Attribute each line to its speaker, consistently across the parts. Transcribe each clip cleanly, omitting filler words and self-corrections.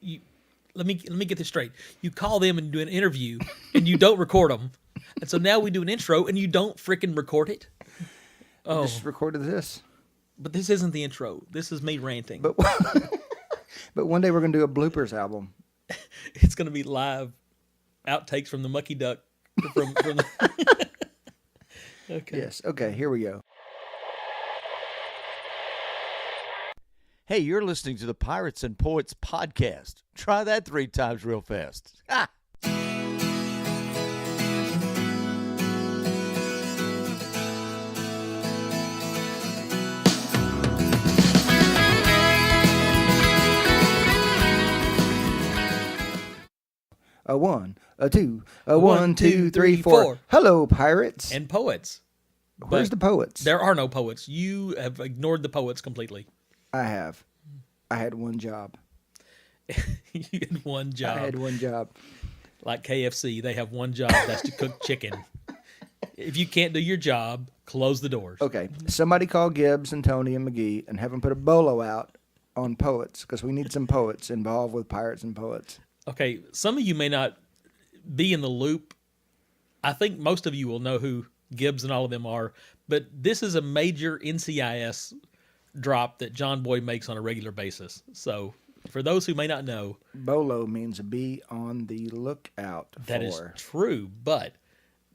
Speaker 1: you let me get this straight. You call them and do an interview, and you don't record them, and so now we do an intro, and you don't frickin' record it.
Speaker 2: I just recorded this.
Speaker 1: But this isn't the intro. This is me ranting.
Speaker 2: But but one day we're gonna do a bloopers album.
Speaker 1: It's gonna be live outtakes from the Mucky Duck. From the Okay.
Speaker 2: Yes. Okay. Here we go. Hey, you're listening to the Pirates and Poets podcast. Try that 3 times real fast. Ah! A 1, a 2, a 1, 2, 3, 4. Hello, pirates.
Speaker 1: And poets.
Speaker 2: Where's the poets?
Speaker 1: There are no poets. You have ignored the poets completely.
Speaker 2: I have. I had one job.
Speaker 1: You had one job.
Speaker 2: I had one job.
Speaker 1: Like KFC, they have one job. That's to cook chicken. If you can't do your job, close the doors.
Speaker 2: Okay. Somebody call Gibbs and Tony and McGee and have them put a bolo out on poets because we need some poets involved with Pirates and Poets.
Speaker 1: Okay, some of you may not be in the loop. I think most of you will know who Gibbs and all of them are, but this is a major NCIS drop that John Boy makes on a regular basis. So for those who may not know,
Speaker 2: Bolo means be on the lookout for.
Speaker 1: That is true, but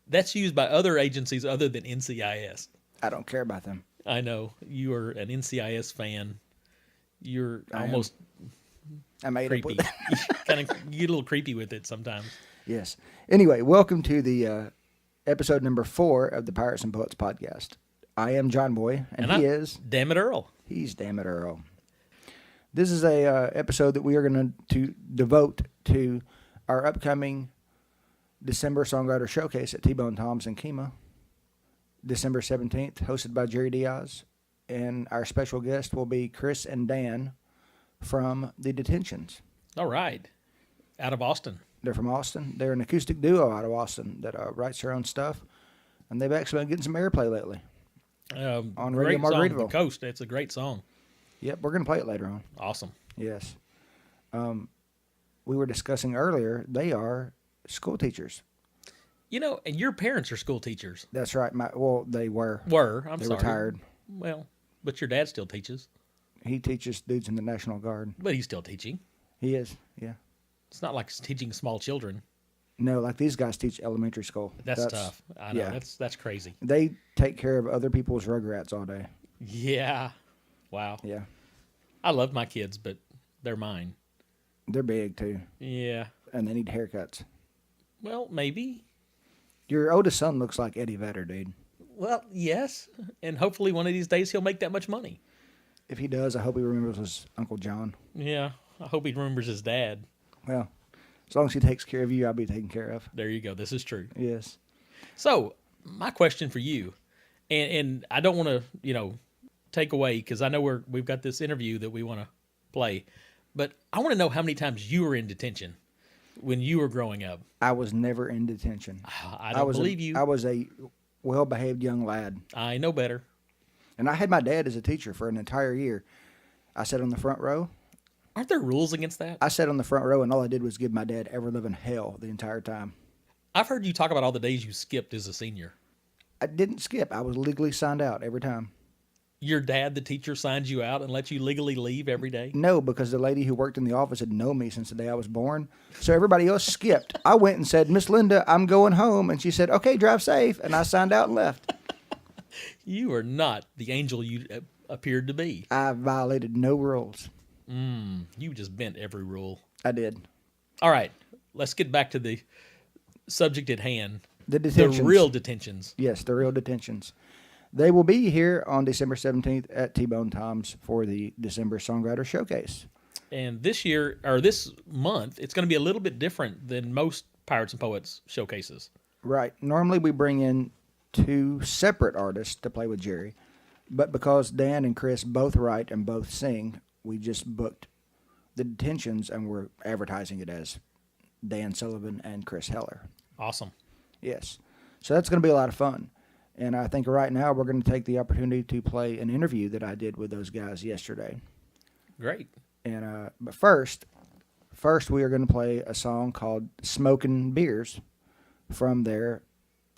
Speaker 1: that's used by other agencies other than NCIS.
Speaker 2: I don't care about them.
Speaker 1: I know. You are an NCIS fan. You're almost creepy. You get a little creepy with it sometimes.
Speaker 2: Yes. Anyway, welcome to the episode number 4 of the Pirates and Poets podcast. I am John Boy, and he is...
Speaker 1: Dammit Earl.
Speaker 2: He's Dammit Earl. This is a episode that we are going to devote to our upcoming December Songwriter Showcase at T-Bone Tom's in Kemah, December 17th, hosted by Jerry Diaz. And our special guest will be Chris and Dan from the Detentions.
Speaker 1: All right. Out of Austin.
Speaker 2: They're from Austin. They're an acoustic duo out of Austin that writes their own stuff. And they've actually been getting some airplay lately. On Radio Margaritaville.
Speaker 1: The Coast. It's a great song.
Speaker 2: Yep, we're going to play it later on.
Speaker 1: Awesome.
Speaker 2: Yes. We were discussing earlier, they are school teachers.
Speaker 1: You know, and your parents are school teachers.
Speaker 2: That's right. They were.
Speaker 1: They retired. Well, but your dad still teaches.
Speaker 2: He teaches dudes in the National Guard.
Speaker 1: But he's still teaching.
Speaker 2: He is, yeah.
Speaker 1: It's not like he's teaching small children.
Speaker 2: No, like these guys teach elementary school.
Speaker 1: That's tough. I know. Yeah. That's crazy.
Speaker 2: They take care of other people's rugrats all day.
Speaker 1: Yeah. Wow.
Speaker 2: Yeah.
Speaker 1: I love my kids, but they're mine.
Speaker 2: They're big, too.
Speaker 1: Yeah.
Speaker 2: And they need haircuts.
Speaker 1: Well, maybe.
Speaker 2: Your oldest son looks like Eddie Vedder, dude.
Speaker 1: Well, yes. And hopefully one of these days he'll make that much money.
Speaker 2: If he does, I hope he remembers his Uncle John.
Speaker 1: Yeah. I hope he remembers his dad.
Speaker 2: Well, as long as he takes care of you, I'll be taken care of.
Speaker 1: There you go. This is true.
Speaker 2: Yes.
Speaker 1: So, my question for you, and I don't want to, take away, because I know we've got this interview that we want to play, but I want to know how many times you were in detention when you were growing up.
Speaker 2: I was never in detention.
Speaker 1: I don't believe you.
Speaker 2: I was a well-behaved young lad.
Speaker 1: I know better.
Speaker 2: And I had my dad as a teacher for an entire year. I sat on the front row.
Speaker 1: Aren't there rules against that?
Speaker 2: I sat on the front row, and all I did was give my dad ever-living hell the entire time.
Speaker 1: I've heard you talk about all the days you skipped as a senior.
Speaker 2: I didn't skip. I was legally signed out every time.
Speaker 1: Your dad, the teacher, signed you out and let you legally leave every day?
Speaker 2: No, because the lady who worked in the office had known me since the day I was born. So everybody else skipped. I went and said, Miss Linda, I'm going home. And she said, okay, drive safe. And I signed out and left.
Speaker 1: You are not the angel you appeared to be.
Speaker 2: I violated no rules.
Speaker 1: You just bent every rule.
Speaker 2: I did.
Speaker 1: All right. Let's get back to the subject at hand.
Speaker 2: The Detentions.
Speaker 1: The real Detentions.
Speaker 2: Yes, the real Detentions. They will be here on December 17th at T-Bone Tom's for the December Songwriter Showcase.
Speaker 1: And this year, or this month, it's going to be a little bit different than most Pirates and Poets showcases.
Speaker 2: Right. Normally we bring in 2 separate artists to play with Jerry. But because Dan and Chris both write and both sing, we just booked the Detentions and we're advertising it as Dan Sullivan and Chris Heller.
Speaker 1: Awesome.
Speaker 2: Yes. So that's going to be a lot of fun. And I think right now we're going to take the opportunity to play an interview that I did with those guys yesterday.
Speaker 1: Great.
Speaker 2: And but first, first we are going to play a song called Smokin' Beers from their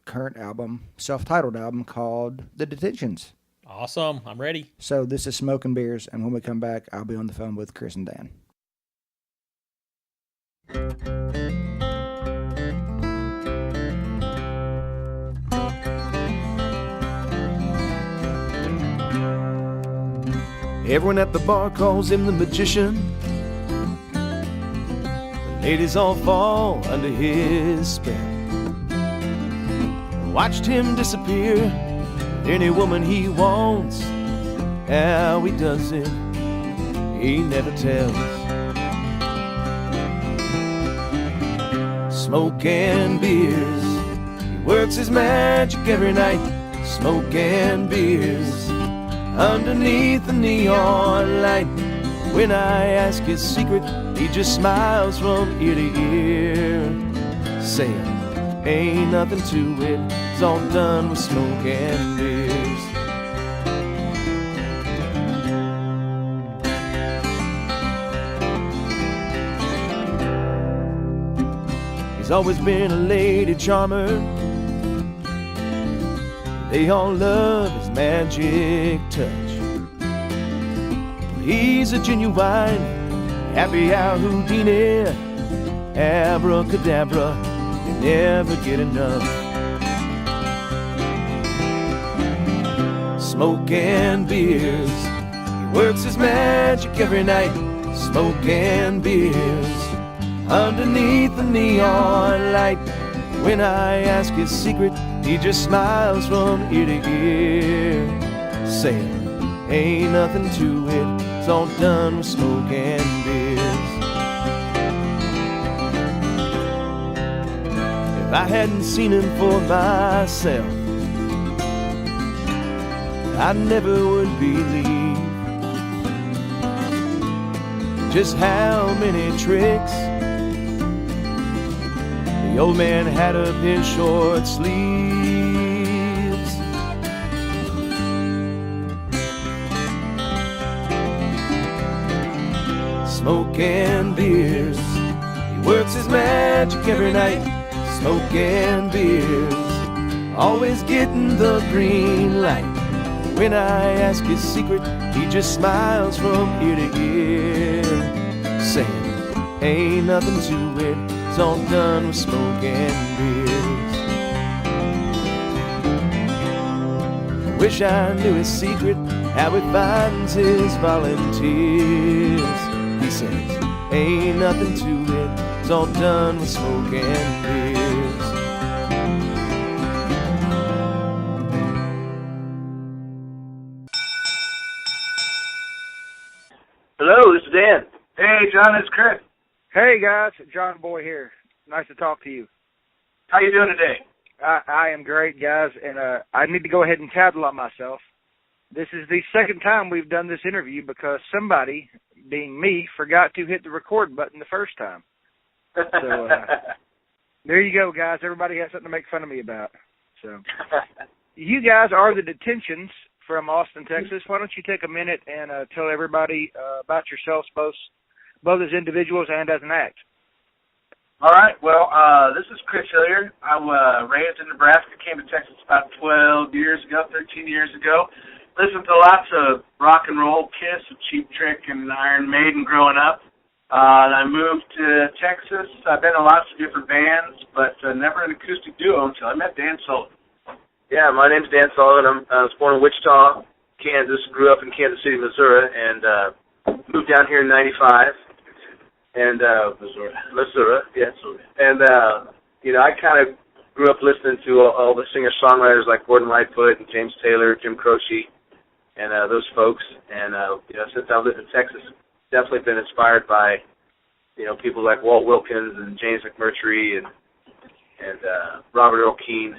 Speaker 2: current album, self-titled album called The Detentions.
Speaker 1: Awesome. I'm ready.
Speaker 2: So this is Smokin' Beers, and when we come back, I'll be on the phone with Chris and Dan.
Speaker 3: Everyone at the bar calls him the magician. The ladies all fall under his spell. Watched him disappear with any woman he wants. How he does it, he never tells. Smoking beers, he works his magic every night. Smoking beers underneath the neon light. When I ask his secret, he just smiles from ear to ear, saying, ain't nothing to it, it's all done with smoking beers. He's always been a lady charmer. They all love his magic touch. He's a genuine happy hour Houdini, abracadabra, you never get enough. Smoking beers, he works his magic every night. Smoking beers underneath the neon light. When I ask his secret, he just smiles from ear to ear, saying, ain't nothing to it, it's all done with smoking beers. If I hadn't seen him for myself, I never would believe just how many tricks the old man had up his short sleeves. Smoking beers, he works his magic every night. Smoking beers, always getting the green light. When I ask his secret, he just smiles from ear to ear, saying, ain't nothing to it, it's all done with smoking beers. I wish I knew his secret, how he finds his volunteers. He says, ain't nothing to it, it's all done with smoking beers.
Speaker 4: Hello, this is Dan. Hey, John, it's Chris.
Speaker 2: Hey guys, John Boy here. Nice to talk to you.
Speaker 4: How you doing today?
Speaker 2: I am great, guys, and I need to go ahead and tattle on myself. This is the second time we've done this interview because somebody, being me, forgot to hit the record button the first time. So there you go, guys. Everybody has something to make fun of me about. So you guys are the Detentions from Austin, Texas. Why don't you take a minute and tell everybody about yourselves, both as individuals and as an act.
Speaker 4: All right. Well, this is Chris Hillier. I was raised in Nebraska, came to Texas about 13 years ago. Listened to lots of rock and roll, Kiss, Cheap Trick, and Iron Maiden growing up. And I moved to Texas. I've been in lots of different bands, but never an acoustic duo until I met Dan Sullivan.
Speaker 5: Yeah, my name's Dan Sullivan. I was born in Wichita, Kansas, grew up in Kansas City, Missouri, and moved down here in 95. And Missouri, yes. And I kind of grew up listening to all the singer-songwriters like Gordon Lightfoot and James Taylor, Jim Croce, and those folks. And since I've lived in Texas, definitely been inspired by people like Walt Wilkins and James McMurtry and Robert Earl Keen.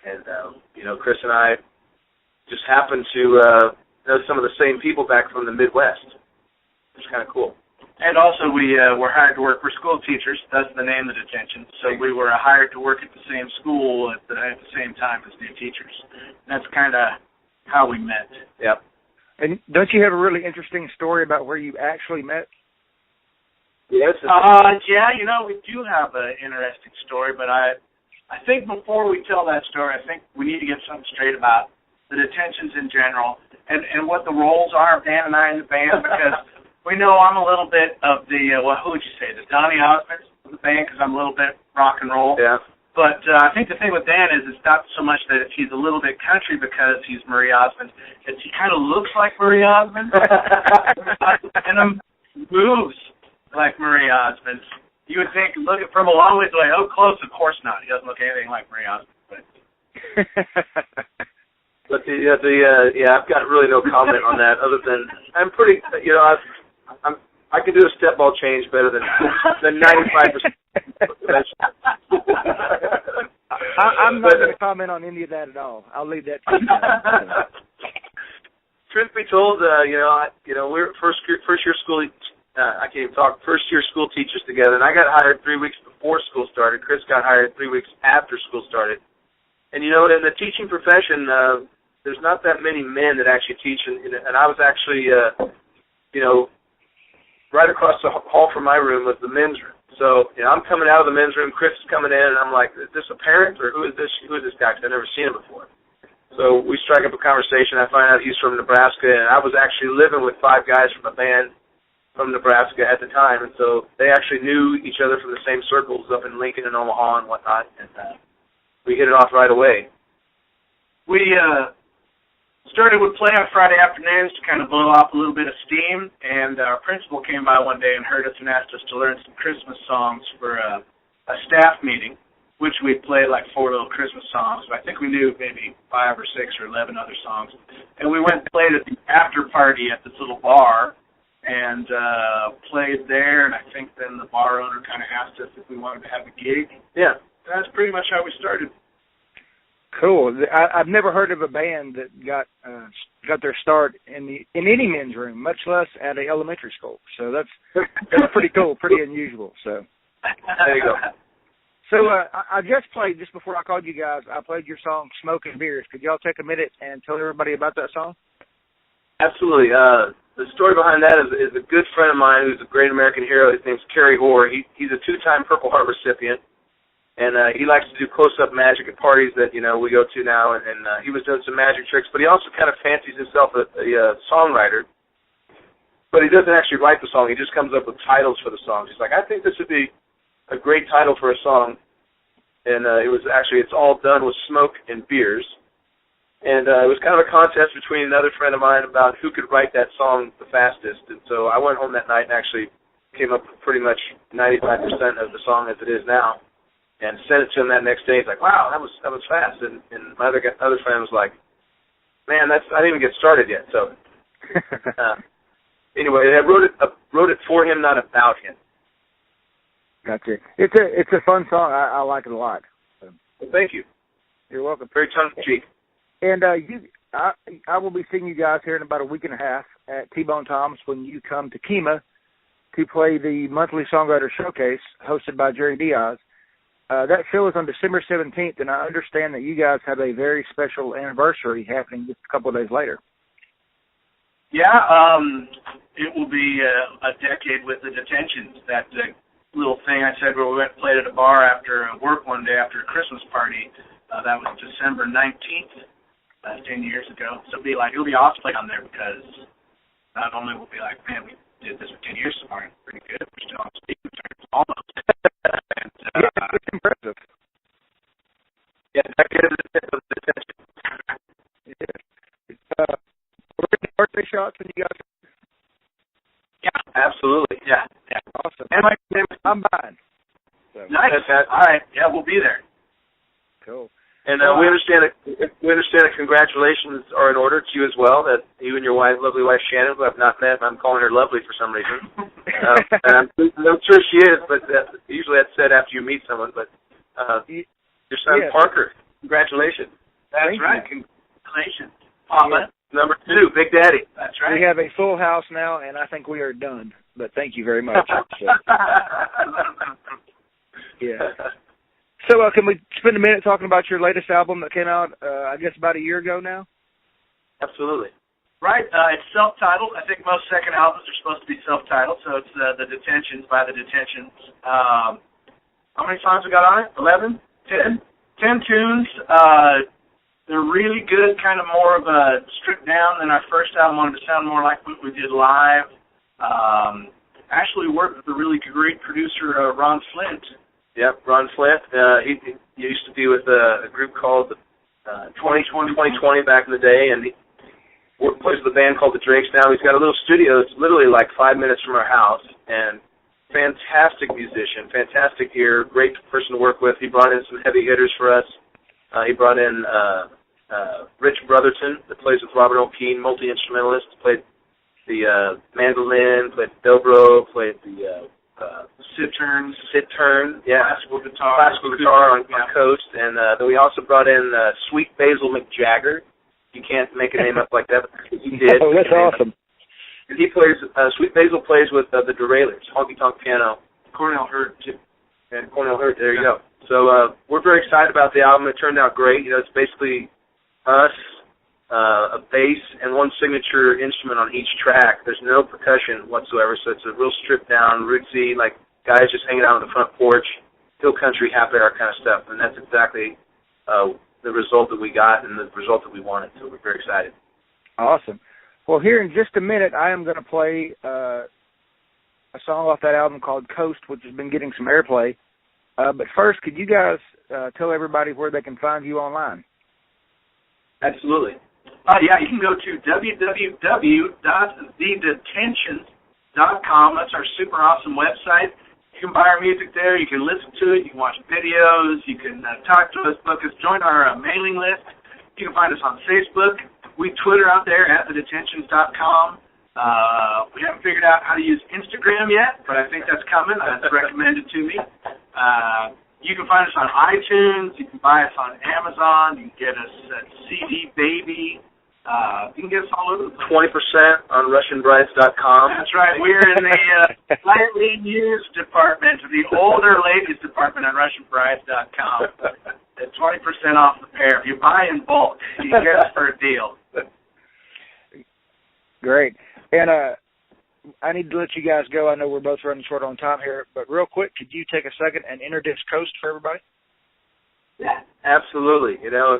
Speaker 5: And Chris and I just happened to know some of the same people back from the Midwest. It's kind of cool.
Speaker 4: And also, we were hired to work. We're school teachers. That's the name of the detention. So we were hired to work at the same school at the same time as new teachers. That's kind of how we met.
Speaker 5: Yep.
Speaker 2: And don't you have a really interesting story about where you actually met?
Speaker 5: Yes.
Speaker 4: Yeah, we do have an interesting story, but I think before we tell that story, I think we need to get something straight about the Detentions in general and what the roles are of Dan and I in the band, because we know I'm a little bit of the, who would you say, the Donny Osmond of the band, because I'm a little bit rock and roll.
Speaker 5: Yeah.
Speaker 4: But I think the thing with Dan is it's not so much that he's a little bit country because he's Marie Osmond. It's he kind of looks like Marie Osmond and moves like Marie Osmond. You would think, look at from a long ways away, oh, close, of course not. He doesn't look anything like Marie Osmond.
Speaker 5: But I've got really no comment on that other than I'm pretty, I can do a step ball change better than 95%.
Speaker 2: I'm not going to comment on any of that at all. I'll leave that to you guys.
Speaker 5: Truth be told, we're first year school. I can't even talk. First year school teachers together, and I got hired 3 weeks before school started. Chris got hired 3 weeks after school started. And in the teaching profession, there's not that many men that actually teach, and I was actually, right across the hall from my room was the men's room. So, I'm coming out of the men's room, Chris is coming in, and I'm like, is this a parent, or who is this guy? Because I've never seen him before. So we strike up a conversation. I find out he's from Nebraska, and I was actually living with 5 guys from a band from Nebraska at the time, and so they actually knew each other from the same circles up in Lincoln and Omaha and whatnot, and we hit it off right away.
Speaker 4: We started with play on Friday afternoons to kind of blow off a little bit of steam, and our principal came by one day and heard us and asked us to learn some Christmas songs for a staff meeting, which we'd play like 4 little Christmas songs. I think we knew maybe 5 or 6 or 11 other songs. And we went and played at the after party at this little bar and played there, and I think then the bar owner kind of asked us if we wanted to have a gig.
Speaker 5: Yeah.
Speaker 4: That's pretty much how we started.
Speaker 2: Cool. I've never heard of a band that got their start in any men's room, much less at an elementary school. So that's pretty cool, pretty unusual. So
Speaker 5: there you go.
Speaker 2: So I just played, just before I called you guys, I played your song "Smoke and Beers." Could y'all take a minute and tell everybody about that song?
Speaker 5: Absolutely. The story behind that is a good friend of mine who's a great American hero. His name's Kerry Hoare. He's a 2-time Purple Heart recipient. And he likes to do close-up magic at parties that, we go to now. And he was doing some magic tricks, but he also kind of fancies himself a songwriter. But he doesn't actually write the song. He just comes up with titles for the songs. He's like, I think this would be a great title for a song. And it's all done with smoke and beers. And it was kind of a contest between another friend of mine about who could write that song the fastest. And so I went home that night and actually came up with pretty much 95% of the song as it is now. And sent it to him that next day. He's like, "Wow, that was fast." And my other friend was like, "Man, I didn't even get started yet." So anyway, I wrote it for him, not about him.
Speaker 2: Gotcha. It's a fun song. I like it a lot.
Speaker 5: Well, thank you.
Speaker 2: You're welcome.
Speaker 5: Very tongue in cheek.
Speaker 2: And I will be seeing you guys here in about a week and a half at T-Bone Tom's when you come to Kemah to play the monthly songwriter showcase hosted by Jerry Diaz. That show is on December 17th, and I understand that you guys have a very special anniversary happening just a couple of days later.
Speaker 4: Yeah, it will be a decade with the Detentions. That little thing I said where we went and played at a bar after work one day after a Christmas party, that was December 19th, 10 years ago. So it'll be awesome to play on there because not only will be like, man, we did this for 10 years so far, pretty good. We're still on speaking terms, almost. And,
Speaker 2: yeah, it's impressive.
Speaker 5: Yeah, that is the Detention.
Speaker 2: Yeah. Birthday shots when you guys.
Speaker 4: Yeah,
Speaker 5: absolutely. Yeah.
Speaker 2: Awesome.
Speaker 4: And
Speaker 2: I'm buying. So.
Speaker 4: Nice. All right. Yeah, we'll be there.
Speaker 2: Cool.
Speaker 5: And we understand that congratulations are in order to you as well. That you and your lovely wife Shannon, who I've not met, I'm calling her lovely for some reason. And I'm sure she is, but usually that's said after you meet someone. But your son Parker, congratulations.
Speaker 4: That's right. Congratulations, Papa.
Speaker 5: Number 2, Big Daddy.
Speaker 4: That's right.
Speaker 2: We have a full house now, and I think we are done. But thank you very much. Yeah. So can we spend a minute talking about your latest album that came out, I guess, about a year ago now?
Speaker 5: Absolutely.
Speaker 4: Right, it's self-titled. I think most second albums are supposed to be self-titled, so it's The Detentions by The Detentions. How many songs we got on it? 11? 10? 10 tunes. They're really good, kind of more of a stripped down than our first album. Wanted to sound more like what we did live. Actually worked with a really great producer, Ron Flint.
Speaker 5: Yep, Ron Flint. He used to be with a group called 2020 back in the day, and he plays with a band called the Drakes now. He's got a little studio that's literally like 5 minutes from our house, and fantastic musician, fantastic ear, great person to work with. He brought in some heavy hitters for us. He brought in Rich Brotherton, that plays with Robert O'Keen, multi-instrumentalist, played the mandolin, played dobro, played the Sittern, yeah, classical guitar on Coast, and then we also brought in Sweet Basil McJagger. You can't make a name up like that, but he did.
Speaker 2: Oh, that's awesome.
Speaker 5: And he plays, Sweet Basil plays with the Derailers, honky tonk piano.
Speaker 4: Cornell Hurt, too.
Speaker 5: And Cornell Hurt, there you go. So we're very excited about the album. It turned out great. You know, it's basically us, a bass, and one signature instrument on each track. There's no percussion whatsoever, so it's a real stripped down, rootsy, like guys just hanging out on the front porch, hill country, happy hour kind of stuff. And that's exactly the result that we got and the result that we wanted, so we're very excited.
Speaker 2: Awesome. Well, here in just a minute, I am going to play a song off that album called Coast, which has been getting some airplay. But first, could you guys tell everybody where they can find you online?
Speaker 5: Absolutely.
Speaker 4: Yeah, you can go to www.thedetentions.com. That's our super awesome website. You can buy our music there. You can listen to it. You can watch videos. You can talk to us, book us, join our mailing list. You can find us on Facebook. We Twitter out there at thedetentions.com. We haven't figured out how to use Instagram yet, but I think that's coming. That's recommended to me. You can find us on iTunes. You can buy us on Amazon. You can get us at CD Baby. You can get us all over the place.
Speaker 5: 20% on RussianBrides.com.
Speaker 4: That's right. We're in the slightly used department, the older ladies department on RussianBrides.com. At 20% off the pair. If you buy in bulk, you can get us for a deal.
Speaker 2: Great. And I need to let you guys go. I know we're both running short on time here, but real quick, could you take a second and introduce Coast for everybody?
Speaker 5: Yeah, absolutely. You know,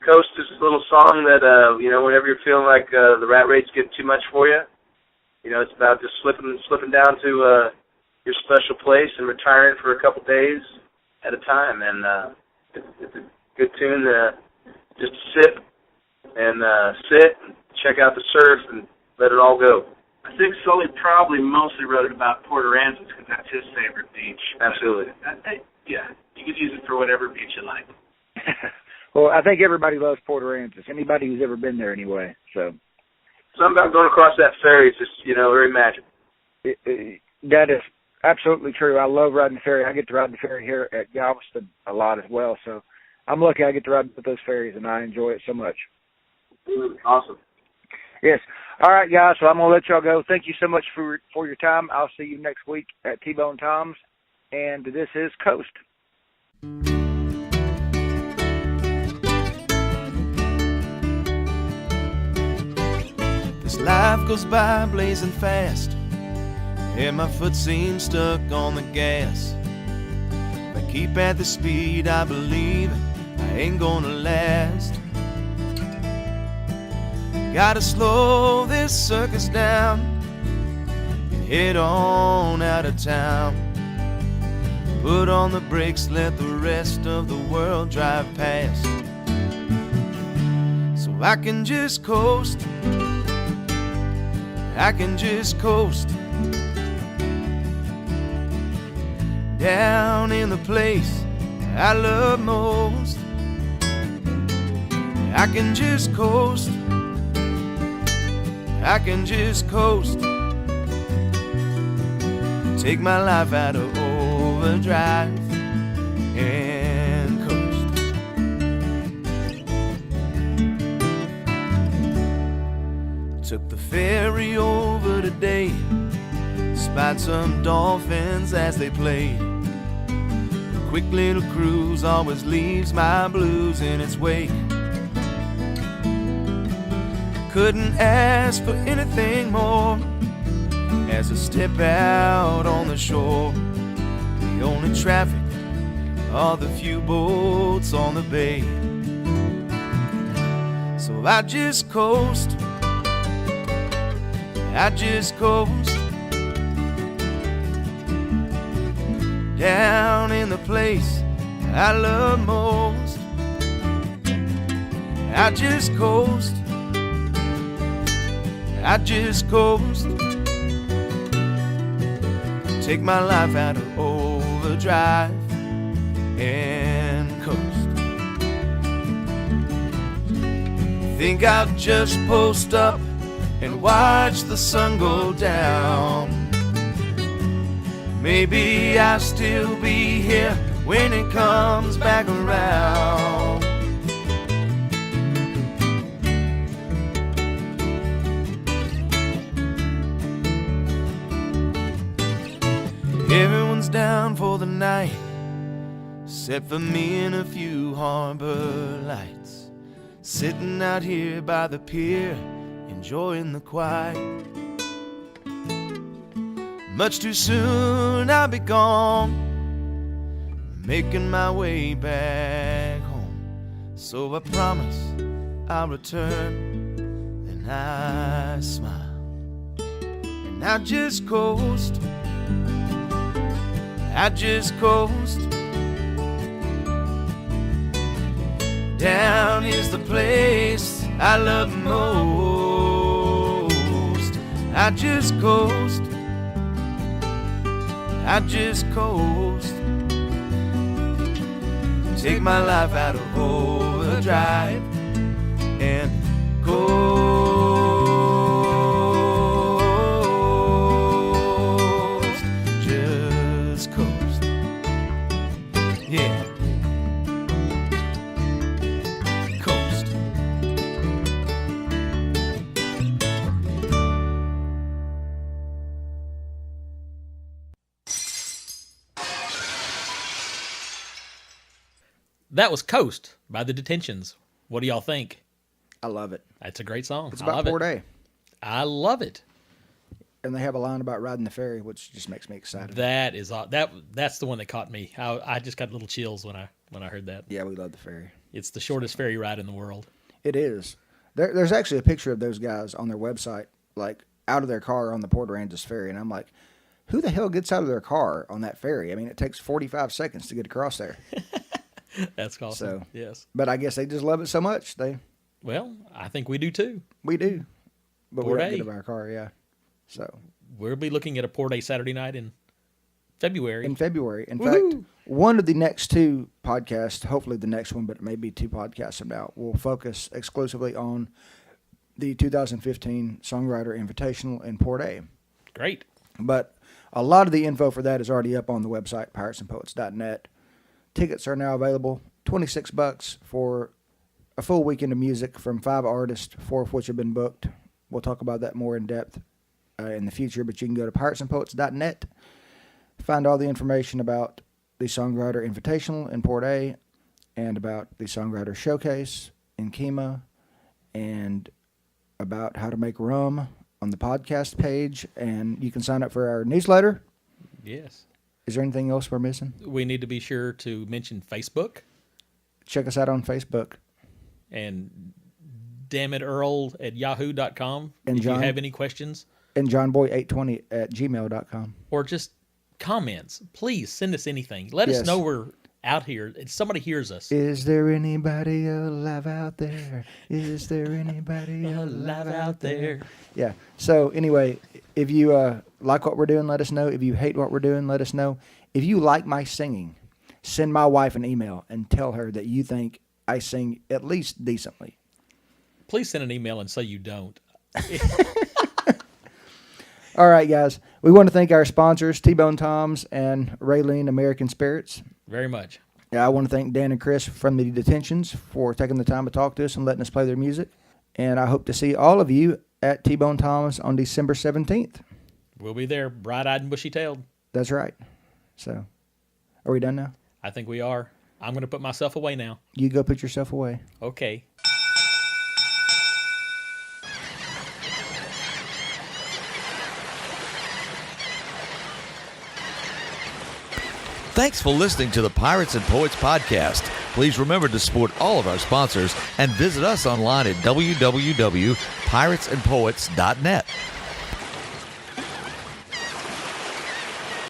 Speaker 5: Coast is a little song that, you know, whenever you're feeling like the rat rate's getting too much for you, you know, it's about just slipping down to your special place and retiring for a couple days at a time. And it's a good tune to just sit and check out the surf and let it all go.
Speaker 4: I think Sully probably mostly wrote it about Port Aransas because that's his favorite beach.
Speaker 5: Absolutely.
Speaker 4: Yeah, you could use it for whatever beach you like.
Speaker 2: Well, I think everybody loves Port Aransas. Anybody who's ever been there anyway. So
Speaker 5: something about going across that ferry is just, you know, very magical.
Speaker 2: That is absolutely true. I love riding the ferry. I get to ride the ferry here at Galveston a lot as well. So I'm lucky I get to ride with those ferries, and I enjoy it so much.
Speaker 5: Awesome.
Speaker 2: Yes. All right, guys, so I'm going to let y'all go. Thank you so much for your time. I'll see you next week at T-Bone Tom's, and this is Coast.
Speaker 3: This life goes by blazing fast, and my foot seems stuck on the gas. If I keep at the speed I believe, I ain't gonna last. Gotta slow this circus down and head on out of town. Put on the brakes, let the rest of the world drive past, so I can just coast. I can just coast down in the place I love most. I can just coast. I can just coast. Take my life out of overdrive and coast. Took the ferry over today, spied some dolphins as they played. A quick little cruise always leaves my blues in its wake. couldn't ask for anything more. As I step out on the shore, the only traffic are the few boats on the bay. So I just coast, down in the place I love most. I just coast, take my life out of overdrive and coast. Think I'll just post up and watch the sun go down. Maybe I'll still be here when it comes back around. Everyone's down for the night, except for me and a few harbor lights, sitting out here by the pier, enjoying the quiet. Much too soon I'll be gone, making my way back home. So I promise I'll return, and I smile, and I just coast, down is the place I love most. I just coast, take my life out of overdrive and coast, just coast, yeah, coast.
Speaker 1: That was Coast by the Detentions. What do y'all think?
Speaker 2: I love it.
Speaker 1: That's a great song.
Speaker 2: It's
Speaker 1: I
Speaker 2: about
Speaker 1: love
Speaker 2: Port
Speaker 1: it.
Speaker 2: A.
Speaker 1: I love it.
Speaker 2: And they have a line about riding the ferry, which just makes me excited.
Speaker 1: That's the one that caught me. I just got little chills when I heard that.
Speaker 2: Yeah, we love the ferry.
Speaker 1: It's the shortest ferry ride in the world.
Speaker 2: It is. There's actually a picture of those guys on their website, like out of their car on the Port Aransas ferry, and I'm like, who the hell gets out of their car on that ferry? I mean, it takes 45 seconds to get across there.
Speaker 1: That's awesome.
Speaker 2: So,
Speaker 1: yes.
Speaker 2: But I guess they just love it so much.
Speaker 1: Well, I think we do too.
Speaker 2: We do. But
Speaker 1: Port
Speaker 2: we
Speaker 1: A.
Speaker 2: don't get out of our car, yeah. So
Speaker 1: We'll be looking at a Port A Saturday night in February.
Speaker 2: in February. In
Speaker 1: Woohoo!
Speaker 2: fact, one of the next two podcasts, hopefully the next one, but it may be two podcasts from now, will focus exclusively on the 2015 Songwriter Invitational in Port A.
Speaker 1: Great.
Speaker 2: But a lot of the info for that is already up on the website, piratesandpoets.net. Tickets are now available, $26 for a full weekend of music from 5 artists, 4 of which have been booked. We'll talk about that more in depth in the future, but you can go to piratesandpoets.net, find all the information about the Songwriter Invitational in Port A, and about the Songwriter Showcase in Kemah, and about how to make rum on the podcast page, and you can sign up for our newsletter.
Speaker 1: Yes.
Speaker 2: Is there anything else we're missing?
Speaker 1: We need to be sure to mention Facebook
Speaker 2: Check us out on Facebook.
Speaker 1: and Dammit Earl at yahoo.com
Speaker 2: And
Speaker 1: if
Speaker 2: John-
Speaker 1: you have any questions
Speaker 2: And johnboy820 at gmail.com.
Speaker 1: or just comments. Please send us anything. Let us
Speaker 2: Yes.
Speaker 1: know we're out here. Somebody hears us.
Speaker 2: Is there anybody alive out there? Is there anybody alive out there? Yeah. So anyway, if you like what we're doing, let us know. If you hate what we're doing, let us know. If you like my singing, send my wife an email and tell her that you think I sing at least decently.
Speaker 1: Please send an email and say you don't.
Speaker 2: All right, guys. We want to thank our sponsors, T-Bone Toms and Raylene American Spirits.
Speaker 1: Very much.
Speaker 2: Yeah, I want to thank Dan and Chris from the Detentions for taking the time to talk to us and letting us play their music. And I hope to see all of you at T-Bone Toms on December 17th.
Speaker 1: We'll be there, bright-eyed and bushy-tailed.
Speaker 2: That's right. So, are we done now?
Speaker 1: I think we are. I'm going to put myself away now.
Speaker 2: You go put yourself away.
Speaker 1: Okay.
Speaker 6: Thanks for listening to the Pirates and Poets podcast. Please remember to support all of our sponsors and visit us online at www.piratesandpoets.net.